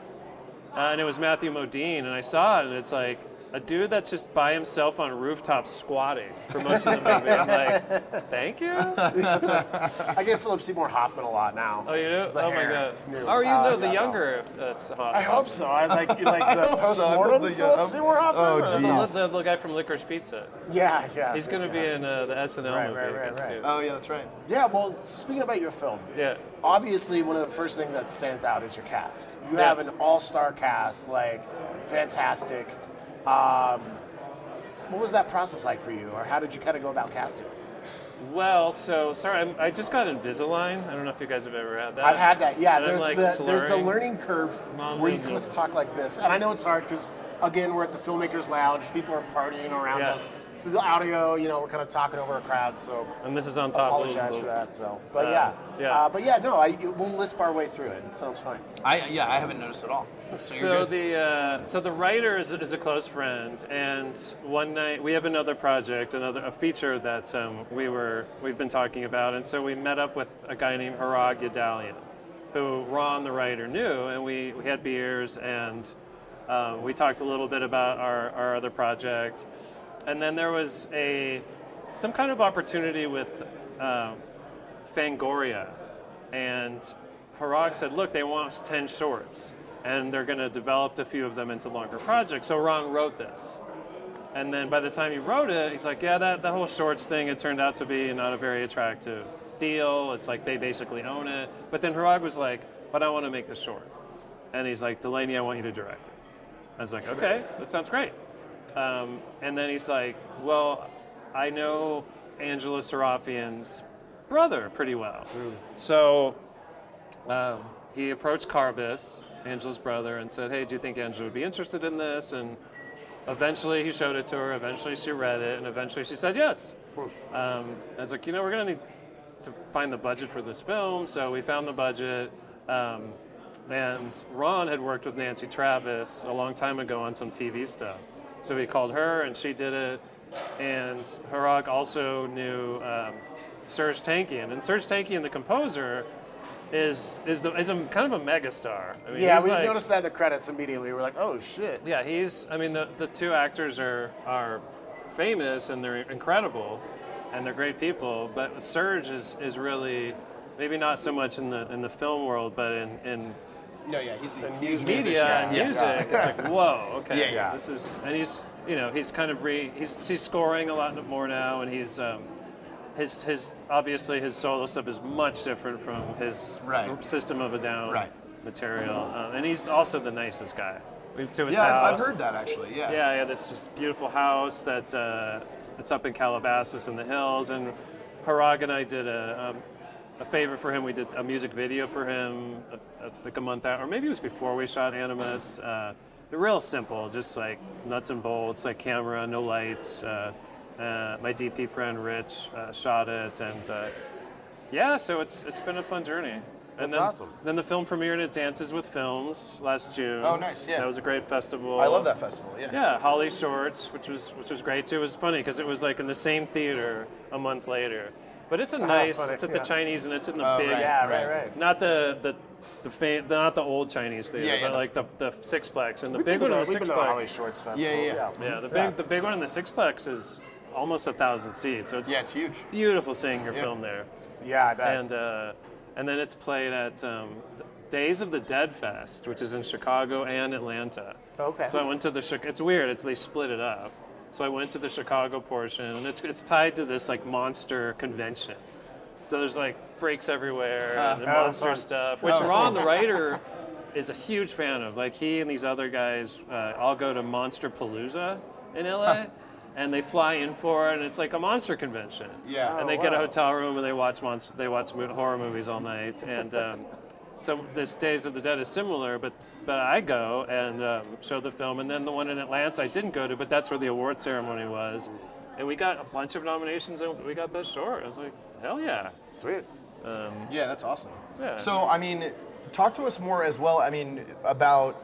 And it was Matthew Modine. And I saw it, and it's like a dude that's just by himself on rooftops squatting for most of the movie. I'm like, thank you? I get Philip Seymour Hoffman a lot now. Oh, you do? It's the Oh, my hair. God. It's new. Oh, you know the Yeah, younger I hope so. I was like the post-mortem the- Philip Seymour Hoffman? Oh, Or- geez. The guy from Licorice Pizza. Yeah. He's going to be in the SNL Right, movie, right, I right, guess, right. too. Oh yeah, that's right. Yeah, well, speaking about your film, Yeah. obviously one of the first things that stands out is your cast. You Yeah. have an all-star cast, like, fantastic. What was that process like for you, or how did you kind of go about casting? Well, sorry, I just got Invisalign. I don't know if you guys have ever had that. I've had that, yeah. And I'm, like, There's the slurring. learning curve Mom, where you no, kind no. of talk like this. And I know it's hard because, again, we're at the Filmmakers Lounge. People are partying around Yeah. us. So the audio, we're kind of talking over a crowd. So And this is on top apologize of for that. So, but we'll lisp our way through it. It sounds fine. I haven't noticed at all. So the writer is a close friend, and one night we have another project, a feature that we've been talking about, and so we met up with a guy named Harag Yadalian, who Ron the writer knew, and we had beers, and we talked a little bit about our other project, and then there was some kind of opportunity with Fangoria, and Harag said, look, they want 10 shorts, and they're going to develop a few of them into longer projects. So Ron wrote this. And then by the time he wrote it, he's like, yeah, that whole shorts thing, it turned out to be not a very attractive deal. It's like they basically own it. But then Harag was like, but I want to make the short. And he's like, Delaney, I want you to direct it. I was like, okay, that sounds great. And then he's like, well, I know Angela Serafian's brother pretty well. So he approached Carbis, Angela's brother, and said, hey, do you think Angela would be interested in this? And eventually he showed it to her, eventually she read it, and eventually she said yes. I was like, we're going to need to find the budget for this film, so we found the budget. And Ron had worked with Nancy Travis a long time ago on some TV stuff. So we called her, and she did it. And Harag also knew Serge Tankian. And Serge Tankian, the composer, is a kind of a megastar. I mean, Yeah, he's we like- noticed that in the credits immediately. We're like, oh, shit. Yeah, the two actors are famous and they're incredible, and they're great people. But Serge is really, maybe not so much in the film world, but in No, yeah, he's media and music. It's like, whoa, okay. Yeah. This is, and he's kind of he's scoring a lot more now, and he's his obviously his solo stuff is much different from his System of a Down material, and he's also the nicest guy. We went to his house. I've heard that actually. Yeah. Yeah, this just beautiful house that's up in Calabasas in the hills, and Harag and I did a favor for him. We did a music video for him like a month out, or maybe it was before we shot Animus. Real simple, just like nuts and bolts, like camera, no lights. My DP friend Rich shot it, and so it's been a fun journey. That's then, awesome. Then the film premiered at Dances with Films last June. Oh, nice, yeah. That was a great festival. I love that festival, yeah. Yeah, Holly Shorts, which was great too. It was funny because it was like in the same theater a month later. But it's it's at the Chinese and it's in the big. Right, Yeah, right. Not not the old Chinese theater, Yeah, but like the Sixplex, and the big one in the We've been to Holly Sixplex. Shorts Festival. Yeah. The big one in the Sixplex is almost 1,000 seats, so Yeah, it's huge. beautiful seeing your film there. Yeah, I bet. And then it's played at Days of the Dead Fest, which is in Chicago and Atlanta. Okay. So I went to it's weird. They split it up. So I went to the Chicago portion, and it's tied to this like monster convention. So there's like freaks everywhere and monster fun. stuff, which Ron, the writer, is a huge fan of. Like he and these other guys all go to Monster Palooza in LA, and they fly in for it, and it's like a monster convention. Yeah. And they get a hotel room and they watch horror movies all night. And so this Days of the Dead is similar, but I go and show the film, and then the one in Atlanta I didn't go to, but that's where the award ceremony was. And we got a bunch of nominations, and we got Best Short. I was like, hell yeah. Sweet. Yeah, that's awesome. Yeah. So, I mean, talk to us more as well, I mean, about,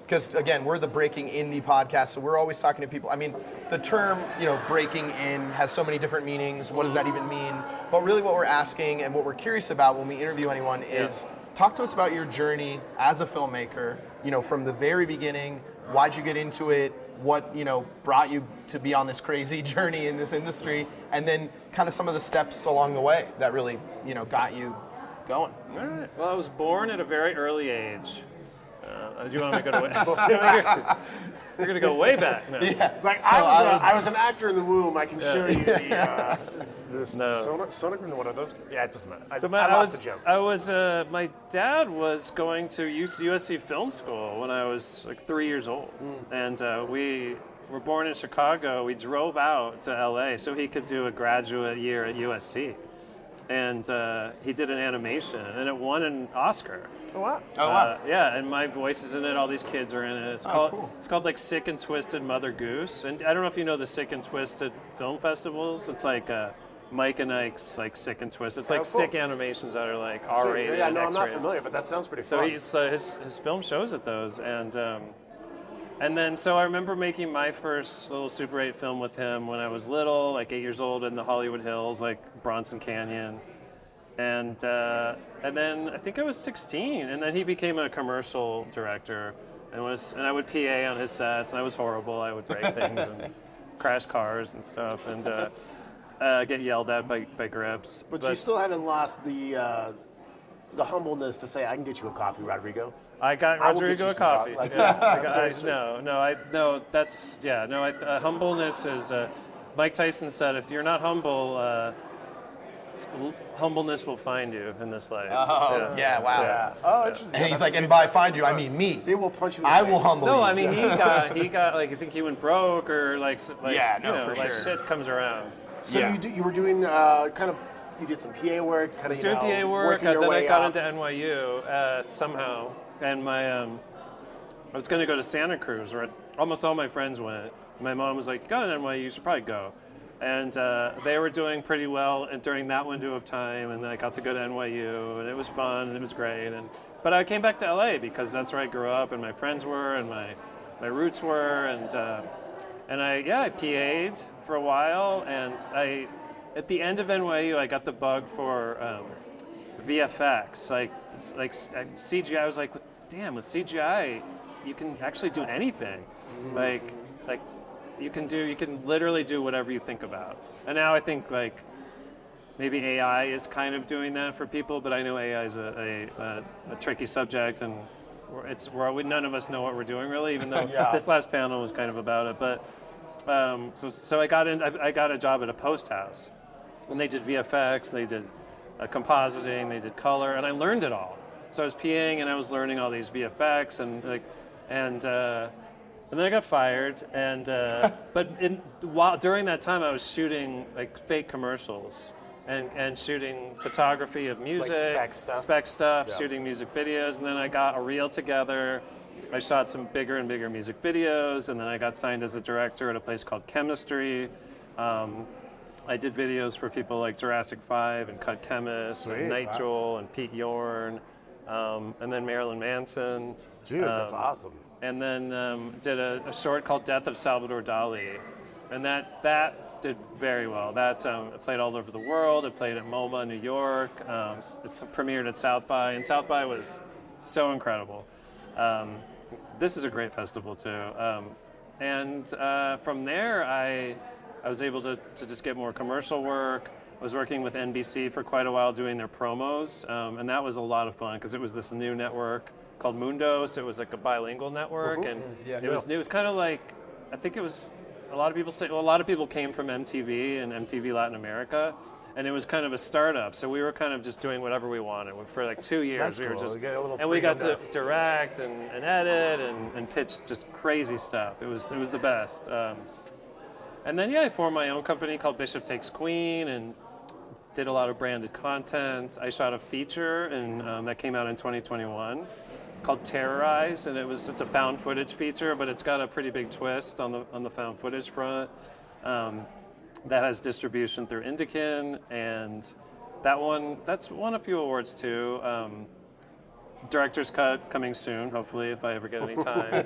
because again, we're the Breaking Indie podcast, so we're always talking to people. I mean, the term, breaking in has so many different meanings. What does that even mean? But really what we're asking and what we're curious about when we interview anyone is talk to us about your journey as a filmmaker, from the very beginning. Why'd you get into it? What, brought you to be on this crazy journey in this industry? And then kind of some of the steps along the way that really, got you going. All right. Well, I was born at a very early age. Do you want me to go to We're going to go way back now. Yeah. It's like, I was an actor in the womb. I can show you the Sonic, what are those? Yeah, it doesn't matter. I lost the joke. My dad was going to USC Film School when I was like 3 years old. And we were born in Chicago. We drove out to LA so he could do a graduate year at USC. And he did an animation, and it won an Oscar. Oh, wow. Yeah, and my voice is in it. All these kids are in it. It's called like Sick and Twisted Mother Goose. And I don't know if you know the Sick and Twisted film festivals. It's like Mike and Ike's like Sick and Twisted. It's like sick animations that are like R-rated. Yeah, and no, I'm not X-rated. familiar, but that sounds pretty So fun. his film shows at those, and then so I remember making my first little Super 8 film with him when I was little, like 8 years old, in the Hollywood Hills, like Bronson Canyon. And then I think I was 16, and then he became a commercial director, and I would PA on his sets, and I was horrible. I would break things and crash cars and stuff, and get yelled at by grips. But you still haven't lost the humbleness to say, I can get you a coffee, Rodrigo. I got I will get Rodrigo you a some coffee. coffee. Like, Humbleness is. Mike Tyson said, if you're not humble, humbleness will find you in this life. Oh, yeah, wow. Yeah. Oh, interesting. And he's like, and by find you, I mean me. They will punch you in the I face. will humble you. No, I mean he got like I think he went broke or like Yeah, no, for like sure. shit comes around. So Yeah. you were doing you did some PA work, kind of Doing PA work, then I got into NYU somehow, and I was going to go to Santa Cruz, where almost all my friends went. My mom was like, "You got an NYU, you should probably go." And they were doing pretty well and during that window of time, and I got to go to NYU, and it was fun, and it was great. But I came back to LA because that's where I grew up, and my friends were, and my roots were, and I PA'd for a while, and at the end of NYU, I got the bug for VFX, like CGI. I was like, damn, with CGI, you can actually do anything. Like you can literally do whatever you think about. And now I think like maybe AI is kind of doing that for people, but I know AI is a tricky subject, and none of us know what we're doing really, even though this last panel was kind of about it. But so I got a job at a post house, and they did VFX, they did compositing, they did color, and I learned it all. So I was PAing and I was learning all these VFX and then I got fired. And but during that time, I was shooting like fake commercials and shooting photography of music, like spec stuff, shooting music videos, and then I got a reel together. I shot some bigger and bigger music videos, and then I got signed as a director at a place called Chemistry. I did videos for people like Jurassic 5 and Cut Chemist and Nigel and Pete Yorn. and then Marilyn Manson. Dude, that's awesome. And then did a short called Death of Salvador Dali, and that did very well. That it played all over the world. It played at MoMA, New York. It premiered at South by, and South by was so incredible. This is a great festival too. And from there, I was able to just get more commercial work. I was working with NBC for quite a while doing their promos, and that was a lot of fun because it was this new network called Mundo, so it was like a bilingual network, and it was kind of like, I think it was, a lot of people came from MTV and MTV Latin America, and it was kind of a startup, so we were kind of just doing whatever we wanted. For like 2 years, That's we were cool. just, You get a little and we got to freedom direct and edit and pitch just crazy stuff. It was the best. And then I formed my own company called Bishop Takes Queen and did a lot of branded content. I shot a feature and that came out in 2021 called Terrorize, and it's a found footage feature, but it's got a pretty big twist on the found footage front. That has distribution through Indican, and that's won a few awards too. Director's cut coming soon, hopefully, if I ever get any time.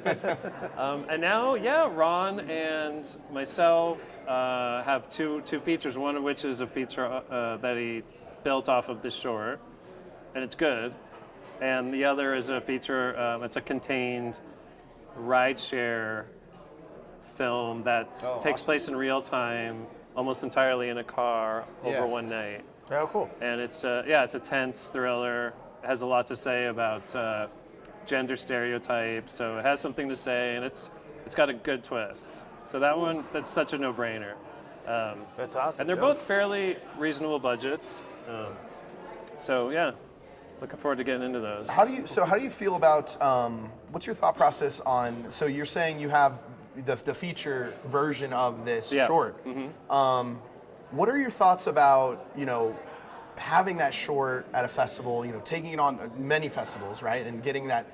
And now, Ron and myself have two features, one of which is a feature that he built off of this short, and it's good. And the other is a feature, it's a contained rideshare film that takes place in real time, almost entirely in a car over one night. Oh, cool. And it's a tense thriller. It has a lot to say about gender stereotypes, so it has something to say, and it's got a good twist. So that's such a no-brainer. That's awesome. And they're both fairly reasonable budgets. Looking forward to getting into those. How do you feel about what's your thought process on? So you're saying you have the feature version of this short. Mm-hmm. What are your thoughts about having that short at a festival? Taking it on many festivals, right, and getting that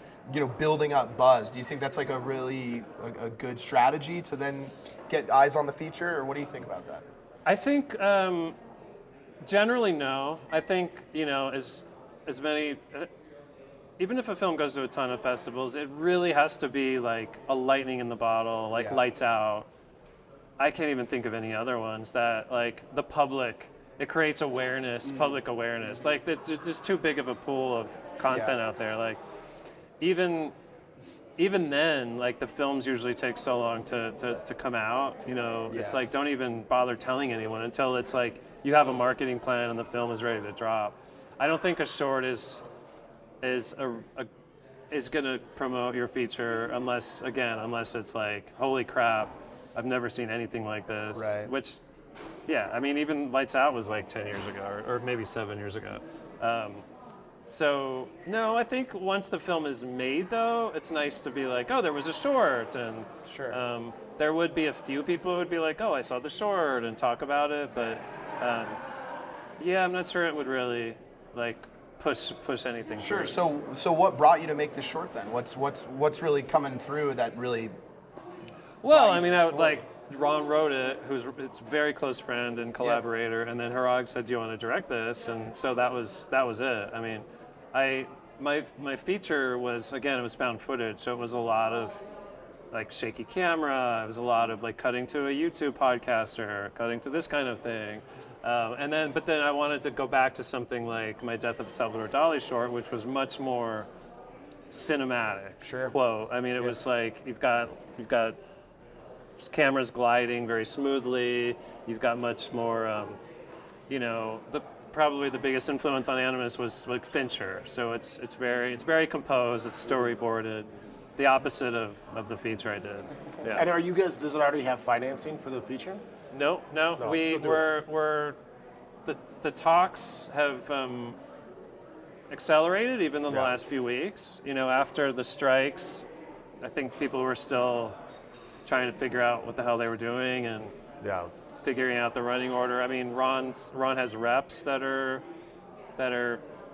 building up buzz. Do you think that's like a really a good strategy to then get eyes on the feature, or what do you think about that? I think generally no. I think as many, even if a film goes to a ton of festivals, it really has to be like a lightning in the bottle, like Lights Out. I can't even think of any other ones that like the public, it creates awareness, public awareness. Like there's just too big of a pool of content out there. Like even then, like the films usually take so long to come out. It's like don't even bother telling anyone until it's like you have a marketing plan and the film is ready to drop. I don't think a short is gonna promote your feature unless it's like, holy crap, I've never seen anything like this. Right. Which, even Lights Out was like 10 years ago, or maybe 7 years ago. So no, I think once the film is made, though, it's nice to be like, oh, there was a short, and there would be a few people who would be like, oh, I saw the short, and talk about it, but I'm not sure it would really like push anything. Sure. Through. So what brought you to make this short then? What's really coming through that really? Well, like Ron wrote it, who's it's a very close friend and collaborator, and then Harag said, "Do you want to direct this?" And so that was it. My feature was, again, it was found footage, so it was a lot of like shaky camera. It was a lot of like cutting to a YouTube podcaster, cutting to this kind of thing. But then I wanted to go back to something like my Death of Salvador Dali short, which was much more cinematic. Sure. Quote. It was like you've got cameras gliding very smoothly. You've got much more. Probably the biggest influence on Animus was like Fincher. So it's very composed. It's storyboarded. The opposite of the feature I did. Yeah. And are you guys? Does it already have financing for the feature? No. The talks have accelerated even in the last few weeks. After the strikes, I think people were still trying to figure out what the hell they were doing and figuring out the running order. Ron has reps that are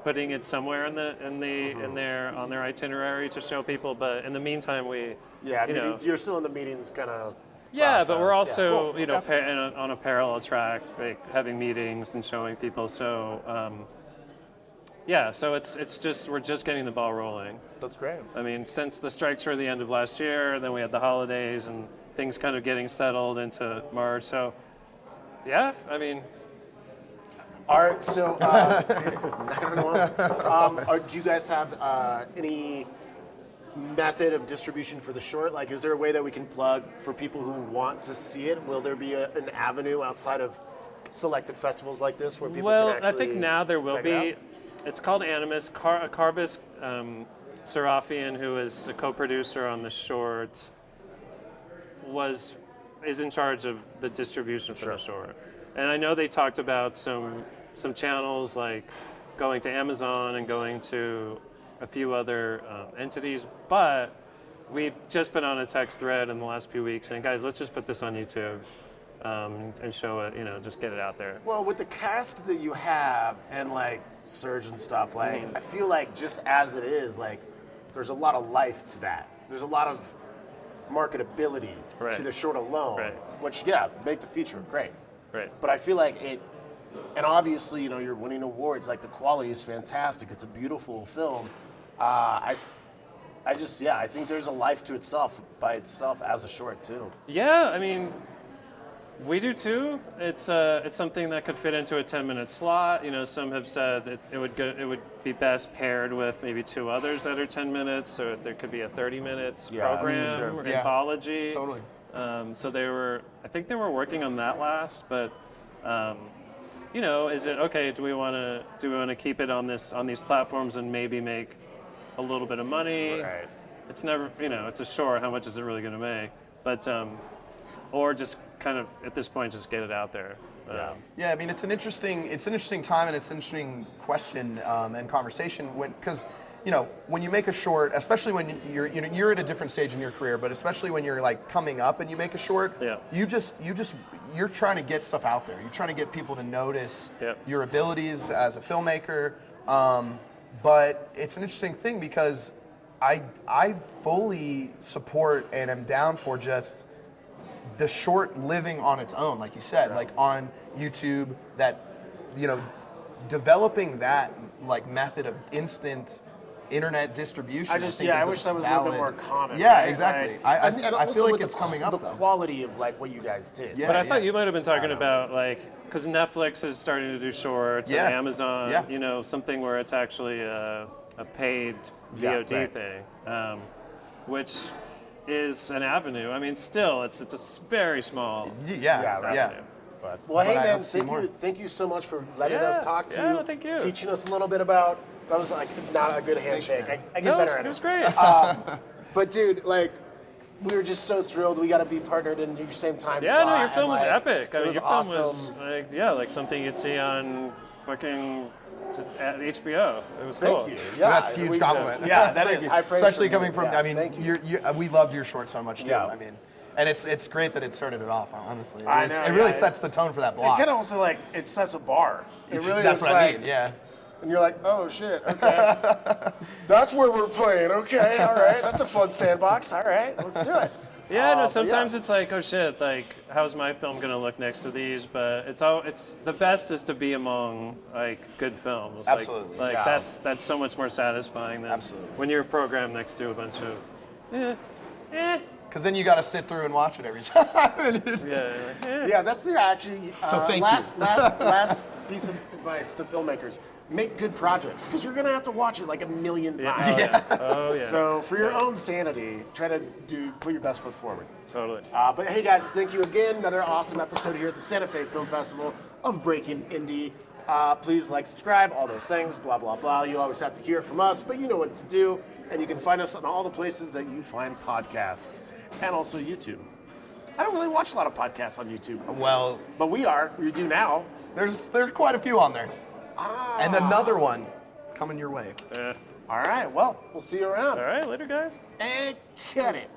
putting it somewhere on their itinerary to show people. But in the meantime, you're still in the meetings kind of. Yeah, process. but we're also, Cool. on a parallel track, like having meetings and showing people. So, yeah, so it's just we're just getting the ball rolling. That's great. I mean, since the strikes were the end of last year, then we had the holidays and things kind of getting settled into March. So, yeah, I mean, All right, so do you guys have any method of distribution for the short? Like, is there a way that we can plug for people who want to see it? Will there be an avenue outside of selected festivals like this where people well, can actually I think now there will check it be. out? It's called Animus. Carbis Serafian, who is a co-producer on the short, is in charge of the distribution for the short. And I know they talked about some channels like going to Amazon and going to a few other entities, but we've just been on a text thread in the last few weeks saying, guys, let's just put this on YouTube and show it, just get it out there. Well, with the cast that you have and like Surge and stuff, like I feel like just as it is, like there's a lot of life to that. There's a lot of marketability to the short alone, which make the feature great. Right. But I feel like it, and obviously you're winning awards. Like the quality is fantastic. It's a beautiful film. I think there's a life to itself by itself as a short too. Yeah, I mean, we do too. It's something that could fit into a 10-minute slot. Some have said it would be best paired with maybe two others that are 10 minutes, so there could be a 30-minute program or anthology. Totally. So I think they were working on that last, but is it okay? Do we want to keep it on these platforms and maybe make a little bit of money? Right. It's never, it's a short. How much is it really going to make? But or just kind of at this point just get it out there. Yeah, I mean it's an interesting time and it's an interesting question and conversation because when you make a short, especially when you're at a different stage in your career, but especially when you're like coming up and you make a short, you're trying to get stuff out there. You're trying to get people to notice your abilities as a filmmaker. But it's an interesting thing because I fully support and am down for just the short living on its own, like you said, like on YouTube, that, developing that like method of instant internet distribution. I wish that was a little bit more common. Yeah, right? exactly. And I feel like with it's coming up, the though. quality of like what you guys did. Yeah. But I thought you might have been talking about because Netflix is starting to do shorts and Amazon, something where it's actually a paid VOD thing, which is an avenue. I mean, still, it's a very small avenue. Well, hey man, thank you so much for letting us talk to you. Thank you. Teaching us a little bit about. That was like not a good handshake. I get better at it. It was great. But dude, like, we were just so thrilled. We got to be partnered in your same time Yeah, slot. no, your film was like, epic. I mean, was your awesome. film was like something you'd see on fucking at HBO. It was cool. Thank you. So that's a huge compliment. Yeah, that is. High praise Especially from coming you. from. Yeah, I mean, thank you. we loved your short so much too. Yeah. I mean, and it's great that it started it off. Honestly, It really sets the tone for that It block. kind of also like it sets a bar. It really That's is what like, I mean. Yeah. And you're like, oh shit, okay. That's where we're playing. Okay, all right. That's a fun sandbox. All right, let's do it. Yeah, no. Sometimes it's like, oh shit, like how's my film gonna look next to these? But it's the best is to be among like good films. Absolutely. Like that's so much more satisfying than when you're programmed next to a bunch of Because then you got to sit through and watch it every time. Yeah, that's the actually last piece of advice to filmmakers. Make good projects, because you're going to have to watch it like a million times. Oh yeah. So for your own sanity, try to put your best foot forward. Totally. But hey guys, thank you again. Another awesome episode here at the Santa Fe Film Festival of Breaking Indie. Please like, subscribe, all those things, blah, blah, blah. You always have to hear from us, but you know what to do. And you can find us on all the places that you find podcasts, and also YouTube. I don't really watch a lot of podcasts on YouTube. Well, But we do now. there's quite a few on there. And another one coming your way. All right, well, we'll see you around. All right, later, guys. And cut it.